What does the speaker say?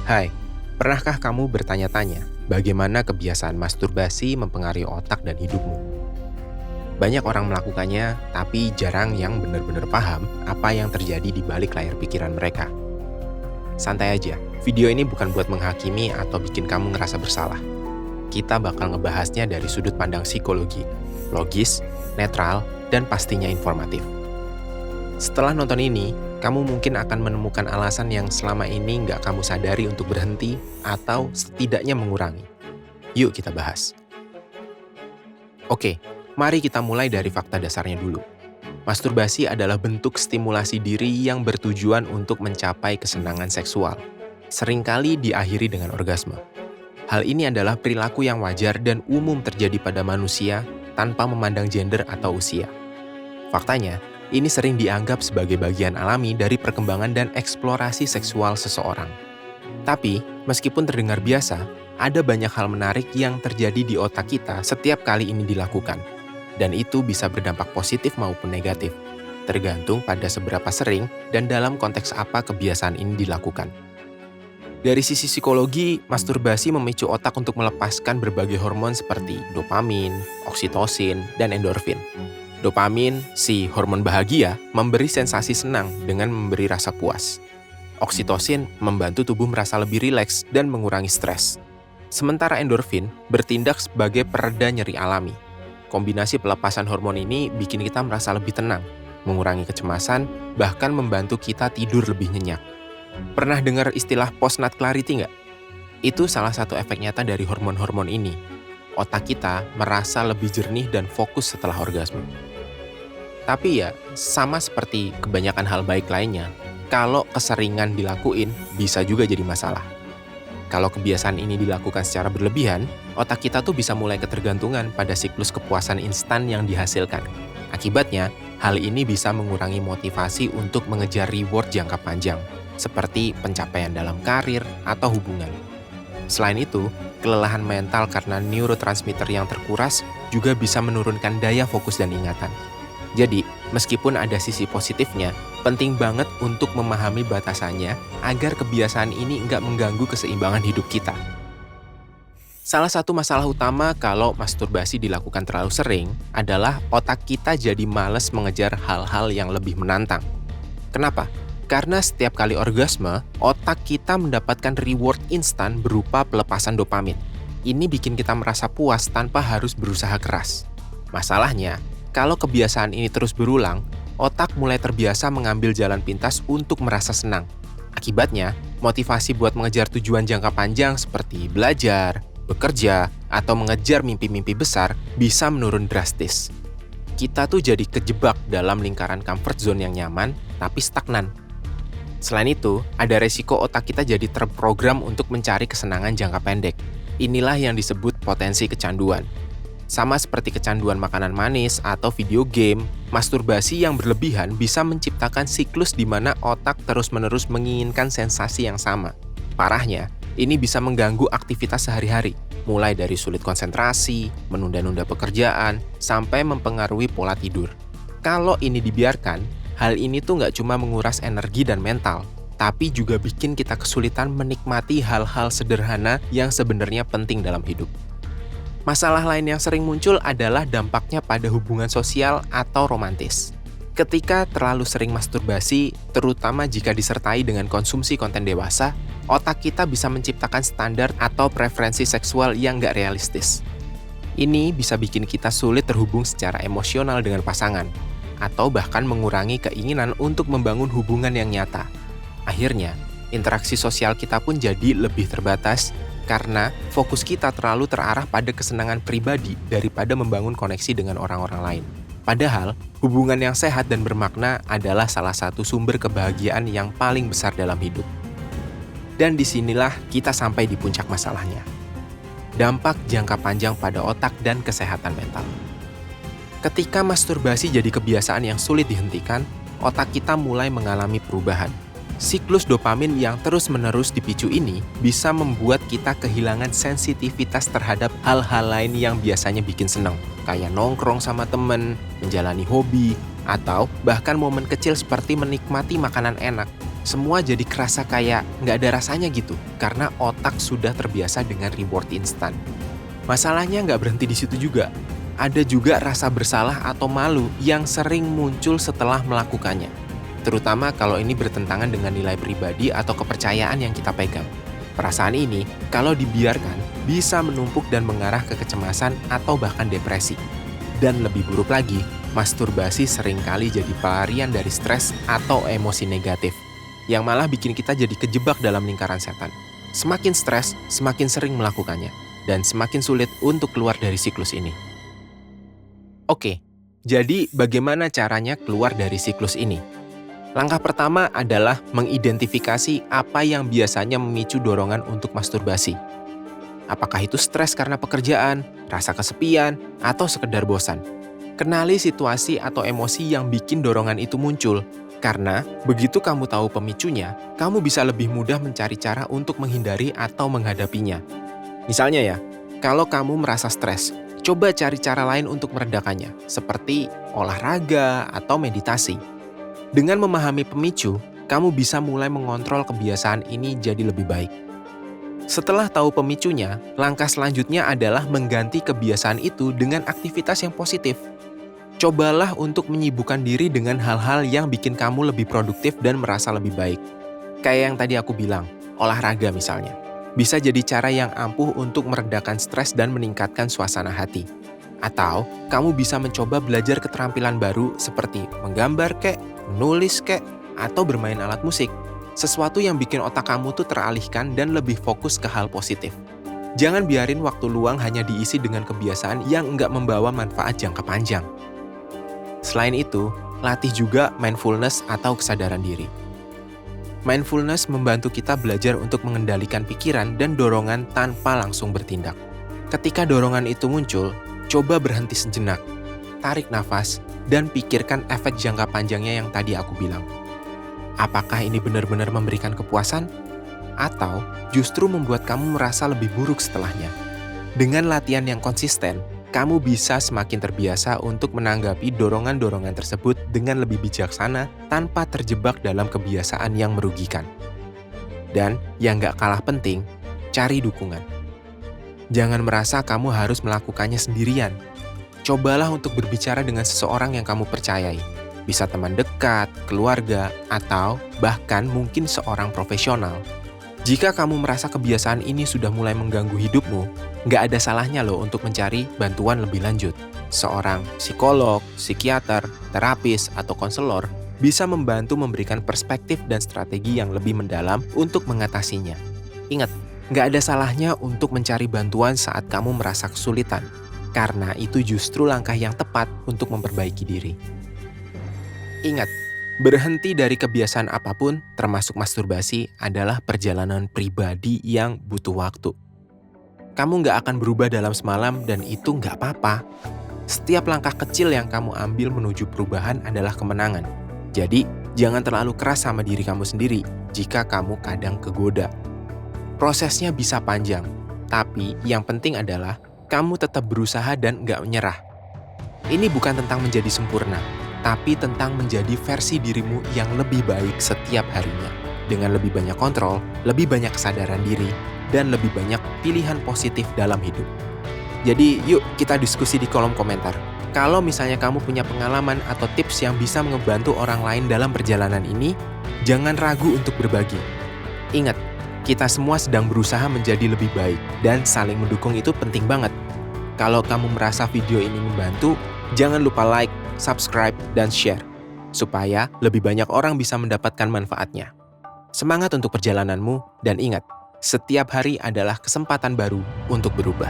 Hai, pernahkah kamu bertanya-tanya bagaimana kebiasaan masturbasi mempengaruhi otak dan hidupmu? Banyak orang melakukannya, tapi jarang yang benar-benar paham apa yang terjadi di balik layar pikiran mereka. Santai aja, video ini bukan buat menghakimi atau bikin kamu ngerasa bersalah. Kita bakal ngebahasnya dari sudut pandang psikologi, logis, netral, dan pastinya informatif. Setelah nonton ini, kamu mungkin akan menemukan alasan yang selama ini nggak kamu sadari untuk berhenti atau setidaknya mengurangi. Yuk kita bahas. Oke, mari kita mulai dari fakta dasarnya dulu. Masturbasi adalah bentuk stimulasi diri yang bertujuan untuk mencapai kesenangan seksual. Seringkali diakhiri dengan orgasme. Hal ini adalah perilaku yang wajar dan umum terjadi pada manusia tanpa memandang gender atau usia. Faktanya, ini sering dianggap sebagai bagian alami dari perkembangan dan eksplorasi seksual seseorang. Tapi, meskipun terdengar biasa, ada banyak hal menarik yang terjadi di otak kita setiap kali ini dilakukan. Dan itu bisa berdampak positif maupun negatif, tergantung pada seberapa sering dan dalam konteks apa kebiasaan ini dilakukan. Dari sisi psikologi, masturbasi memicu otak untuk melepaskan berbagai hormon seperti dopamin, oksitosin, dan endorfin. Dopamin, si hormon bahagia, memberi sensasi senang dengan memberi rasa puas. Oksitosin membantu tubuh merasa lebih rileks dan mengurangi stres. Sementara endorfin bertindak sebagai pereda nyeri alami. Kombinasi pelepasan hormon ini bikin kita merasa lebih tenang, mengurangi kecemasan, bahkan membantu kita tidur lebih nyenyak. Pernah dengar istilah post-nut clarity nggak? Itu salah satu efek nyata dari hormon-hormon ini. Otak kita merasa lebih jernih dan fokus setelah orgasme. Tapi ya, sama seperti kebanyakan hal baik lainnya, kalau keseringan dilakuin, bisa juga jadi masalah. Kalau kebiasaan ini dilakukan secara berlebihan, otak kita tuh bisa mulai ketergantungan pada siklus kepuasan instan yang dihasilkan. Akibatnya, hal ini bisa mengurangi motivasi untuk mengejar reward jangka panjang, seperti pencapaian dalam karir atau hubungan. Selain itu, kelelahan mental karena neurotransmitter yang terkuras juga bisa menurunkan daya fokus dan ingatan. Jadi, meskipun ada sisi positifnya, penting banget untuk memahami batasannya agar kebiasaan ini nggak mengganggu keseimbangan hidup kita. Salah satu masalah utama kalau masturbasi dilakukan terlalu sering adalah otak kita jadi malas mengejar hal-hal yang lebih menantang. Kenapa? Karena setiap kali orgasme, otak kita mendapatkan reward instan berupa pelepasan dopamin. Ini bikin kita merasa puas tanpa harus berusaha keras. Masalahnya, kalau kebiasaan ini terus berulang, otak mulai terbiasa mengambil jalan pintas untuk merasa senang. Akibatnya, motivasi buat mengejar tujuan jangka panjang seperti belajar, bekerja, atau mengejar mimpi-mimpi besar bisa menurun drastis. Kita tuh jadi kejebak dalam lingkaran comfort zone yang nyaman, tapi stagnan. Selain itu, ada resiko otak kita jadi terprogram untuk mencari kesenangan jangka pendek. Inilah yang disebut potensi kecanduan. Sama seperti kecanduan makanan manis atau video game, masturbasi yang berlebihan bisa menciptakan siklus di mana otak terus-menerus menginginkan sensasi yang sama. Parahnya, ini bisa mengganggu aktivitas sehari-hari, mulai dari sulit konsentrasi, menunda-nunda pekerjaan, sampai mempengaruhi pola tidur. Kalau ini dibiarkan, hal ini tuh nggak cuma menguras energi dan mental, tapi juga bikin kita kesulitan menikmati hal-hal sederhana yang sebenarnya penting dalam hidup. Masalah lain yang sering muncul adalah dampaknya pada hubungan sosial atau romantis. Ketika terlalu sering masturbasi, terutama jika disertai dengan konsumsi konten dewasa, otak kita bisa menciptakan standar atau preferensi seksual yang nggak realistis. Ini bisa bikin kita sulit terhubung secara emosional dengan pasangan, atau bahkan mengurangi keinginan untuk membangun hubungan yang nyata. Akhirnya, interaksi sosial kita pun jadi lebih terbatas, karena fokus kita terlalu terarah pada kesenangan pribadi daripada membangun koneksi dengan orang-orang lain. Padahal, hubungan yang sehat dan bermakna adalah salah satu sumber kebahagiaan yang paling besar dalam hidup. Dan disinilah kita sampai di puncak masalahnya. Dampak jangka panjang pada otak dan kesehatan mental. Ketika masturbasi jadi kebiasaan yang sulit dihentikan, otak kita mulai mengalami perubahan. Siklus dopamin yang terus-menerus dipicu ini bisa membuat kita kehilangan sensitivitas terhadap hal-hal lain yang biasanya bikin senang, kayak nongkrong sama temen, menjalani hobi, atau bahkan momen kecil seperti menikmati makanan enak. Semua jadi kerasa kayak nggak ada rasanya gitu, karena otak sudah terbiasa dengan reward instan. Masalahnya nggak berhenti di situ juga. Ada juga rasa bersalah atau malu yang sering muncul setelah melakukannya. Terutama kalau ini bertentangan dengan nilai pribadi atau kepercayaan yang kita pegang. Perasaan ini, kalau dibiarkan, bisa menumpuk dan mengarah ke kecemasan atau bahkan depresi. Dan lebih buruk lagi, masturbasi seringkali jadi pelarian dari stres atau emosi negatif, yang malah bikin kita jadi kejebak dalam lingkaran setan. Semakin stres, semakin sering melakukannya, dan semakin sulit untuk keluar dari siklus ini. Oke, jadi bagaimana caranya keluar dari siklus ini? Langkah pertama adalah mengidentifikasi apa yang biasanya memicu dorongan untuk masturbasi. Apakah itu stres karena pekerjaan, rasa kesepian, atau sekedar bosan? Kenali situasi atau emosi yang bikin dorongan itu muncul, karena begitu kamu tahu pemicunya, kamu bisa lebih mudah mencari cara untuk menghindari atau menghadapinya. Misalnya ya, kalau kamu merasa stres, coba cari cara lain untuk meredakannya, seperti olahraga atau meditasi. Dengan memahami pemicu, kamu bisa mulai mengontrol kebiasaan ini jadi lebih baik. Setelah tahu pemicunya, langkah selanjutnya adalah mengganti kebiasaan itu dengan aktivitas yang positif. Cobalah untuk menyibukkan diri dengan hal-hal yang bikin kamu lebih produktif dan merasa lebih baik. Kayak yang tadi aku bilang, olahraga misalnya. Bisa jadi cara yang ampuh untuk meredakan stres dan meningkatkan suasana hati. Atau, kamu bisa mencoba belajar keterampilan baru seperti menggambar kek, menulis kek, atau bermain alat musik. Sesuatu yang bikin otak kamu tuh teralihkan dan lebih fokus ke hal positif. Jangan biarin waktu luang hanya diisi dengan kebiasaan yang nggak membawa manfaat jangka panjang. Selain itu, latih juga mindfulness atau kesadaran diri. Mindfulness membantu kita belajar untuk mengendalikan pikiran dan dorongan tanpa langsung bertindak. Ketika dorongan itu muncul, coba berhenti sejenak, tarik nafas, dan pikirkan efek jangka panjangnya yang tadi aku bilang. Apakah ini benar-benar memberikan kepuasan? Atau justru membuat kamu merasa lebih buruk setelahnya? Dengan latihan yang konsisten, kamu bisa semakin terbiasa untuk menanggapi dorongan-dorongan tersebut dengan lebih bijaksana tanpa terjebak dalam kebiasaan yang merugikan. Dan yang gak kalah penting, cari dukungan. Jangan merasa kamu harus melakukannya sendirian. Cobalah untuk berbicara dengan seseorang yang kamu percayai. Bisa teman dekat, keluarga, atau bahkan mungkin seorang profesional. Jika kamu merasa kebiasaan ini sudah mulai mengganggu hidupmu, nggak ada salahnya loh untuk mencari bantuan lebih lanjut. Seorang psikolog, psikiater, terapis, atau konselor bisa membantu memberikan perspektif dan strategi yang lebih mendalam untuk mengatasinya. Ingat, nggak ada salahnya untuk mencari bantuan saat kamu merasa kesulitan, karena itu justru langkah yang tepat untuk memperbaiki diri. Ingat, berhenti dari kebiasaan apapun, termasuk masturbasi, adalah perjalanan pribadi yang butuh waktu. Kamu nggak akan berubah dalam semalam dan itu nggak apa-apa. Setiap langkah kecil yang kamu ambil menuju perubahan adalah kemenangan. Jadi, jangan terlalu keras sama diri kamu sendiri jika kamu kadang kegoda. Prosesnya bisa panjang, tapi yang penting adalah kamu tetap berusaha dan nggak menyerah. Ini bukan tentang menjadi sempurna, tapi tentang menjadi versi dirimu yang lebih baik setiap harinya. Dengan lebih banyak kontrol, lebih banyak kesadaran diri, dan lebih banyak pilihan positif dalam hidup. Jadi yuk kita diskusi di kolom komentar. Kalau misalnya kamu punya pengalaman atau tips yang bisa membantu orang lain dalam perjalanan ini, jangan ragu untuk berbagi. Ingat, kita semua sedang berusaha menjadi lebih baik, dan saling mendukung itu penting banget. Kalau kamu merasa video ini membantu, jangan lupa like, subscribe, dan share, supaya lebih banyak orang bisa mendapatkan manfaatnya. Semangat untuk perjalananmu, dan ingat, setiap hari adalah kesempatan baru untuk berubah.